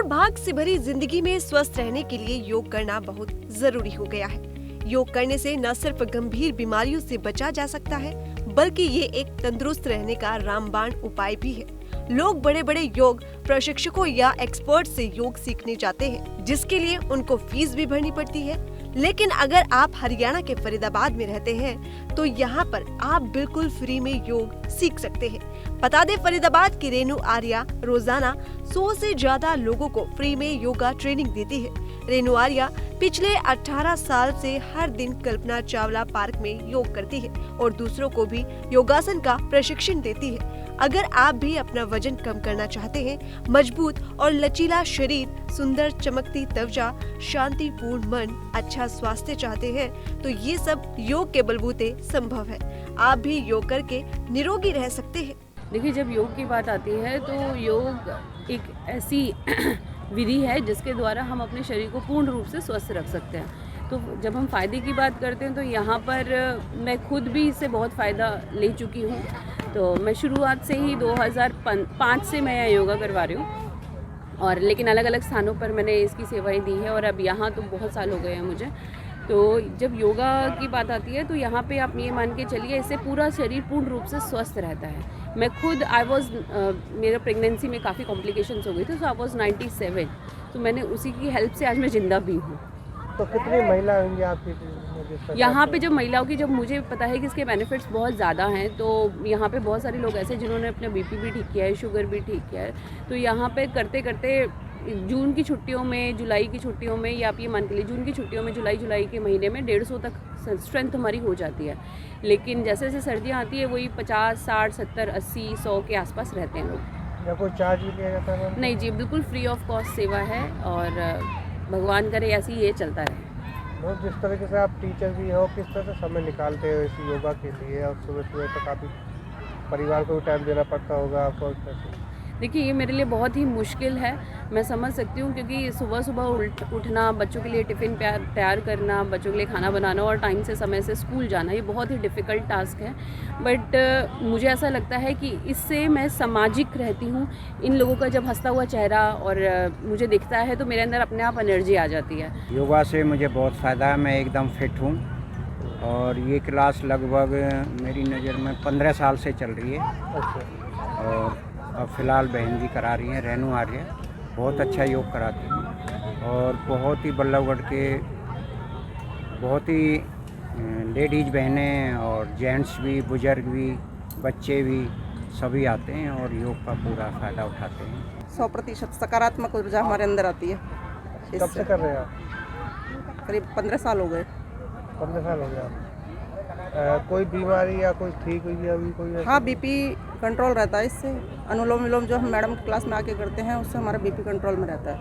भाग से भरी जिंदगी में स्वस्थ रहने के लिए योग करना बहुत जरूरी हो गया है। योग करने से न सिर्फ गंभीर बीमारियों से बचा जा सकता है, बल्कि ये एक तंदुरुस्त रहने का रामबाण उपाय भी है। लोग बड़े बड़े योग प्रशिक्षकों या एक्सपर्ट से योग सीखने जाते हैं, जिसके लिए उनको फीस भी भरनी पड़ती है। लेकिन अगर आप हरियाणा के फरीदाबाद में रहते हैं तो यहाँ पर आप बिल्कुल फ्री में योग सीख सकते हैं। बता दें, फरीदाबाद की रेणु आर्या रोजाना 100 से ज्यादा लोगों को फ्री में योगा ट्रेनिंग देती है। रेणु आर्या पिछले 18 साल से हर दिन कल्पना चावला पार्क में योग करती है और दूसरों को भी योगासन का प्रशिक्षण देती है। अगर आप भी अपना वजन कम करना चाहते हैं, मजबूत और लचीला शरीर, सुंदर चमकती त्वचा, शांतिपूर्ण मन, अच्छा स्वास्थ्य चाहते हैं तो ये सब योग के बलबूते संभव है। आप भी योग करके निरोगी रह सकते हैं। देखिए, जब योग की बात आती है तो योग एक ऐसी विधि है जिसके द्वारा हम अपने शरीर को पूर्ण रूप से स्वस्थ रख सकते हैं। तो जब हम फ़ायदे की बात करते हैं तो यहाँ पर मैं खुद भी इससे बहुत फ़ायदा ले चुकी हूँ। तो मैं शुरुआत से ही 2005 से मैं योगा करवा रही हूँ, और लेकिन अलग अलग स्थानों पर मैंने इसकी सेवाएं दी है, और अब यहाँ तो बहुत साल हो गए हैं मुझे। तो जब योगा की बात आती है तो यहाँ पे आप ये मान के चलिए, इससे पूरा शरीर पूर्ण रूप से स्वस्थ रहता है। मैं खुद मेरा प्रेगनेंसी में काफ़ी कॉम्प्लिकेशंस हो गई थी, तो आई वॉज 97। तो मैंने उसी की हेल्प से आज मैं ज़िंदा भी हूँ। तो कितनी महिला होंगी आपकी यहाँ पे? जब महिलाओं की, जब मुझे पता है कि इसके बेनिफिट्स बहुत ज़्यादा हैं, तो यहाँ पे बहुत सारे लोग ऐसे जिन्होंने अपना बीपी भी ठीक किया है, शुगर भी ठीक किया है। तो यहाँ पे करते करते जून की छुट्टियों में, जुलाई की छुट्टियों में, या आप ये मान के लिए जून की छुट्टियों में, जुलाई के महीने में 150 तक स्ट्रेंथ हमारी हो जाती है। लेकिन जैसे जैसे सर्दियाँ आती है वही 50, 60, 70, 80, 100 के आसपास रहते हैं लोग। या कोई चार्ज भी लिया जाता है? नहीं जी, बिल्कुल फ्री ऑफ कॉस्ट सेवा है, और भगवान करे ऐसे ही ये चलता रहे। लोग जिस तरीके से आप टीचर भी हो, किस तरह से समय निकालते हो इस योगा के लिए, और सुबह सुबह तक काफ़ी परिवार को भी टाइम देना पड़ता होगा आपको? देखिए, ये मेरे लिए बहुत ही मुश्किल है, मैं समझ सकती हूँ, क्योंकि सुबह सुबह उठना, बच्चों के लिए टिफ़िन तैयार करना, बच्चों के लिए खाना बनाना और टाइम से समय से स्कूल जाना, ये बहुत ही डिफ़िकल्ट टास्क है। बट मुझे ऐसा लगता है कि इससे मैं सामाजिक रहती हूँ। इन लोगों का जब हंसता हुआ चेहरा और मुझे दिखता है तो मेरे अंदर अपने आप एनर्जी आ जाती है। योगा से मुझे बहुत फ़ायदा है, मैं एकदम फिट हूँ, और ये क्लास लगभग मेरी नज़र में 15 साल से चल रही है। और अब फ़िलहाल बहन जी करा रही हैं, रेणु आर्य, बहुत अच्छा योग कराती हैं, और बहुत ही बल्लभगढ़ के बहुत ही लेडीज़ बहनें और जेंट्स भी, बुज़ुर्ग भी, बच्चे भी, सभी आते हैं और योग का पूरा फ़ायदा उठाते हैं। 100% सकारात्मक ऊर्जा हमारे अंदर आती है। कब से कर रहे हैं आप? करीब 15 साल हो गए। 15 साल हो गया। कोई बीमारी या कोई ठीक हुई है अभी कोई? हाँ, बीपी कंट्रोल रहता है इससे। अनुलोम विलोम जो हम मैडम की क्लास में आके करते हैं, उससे हमारा बीपी कंट्रोल में रहता है।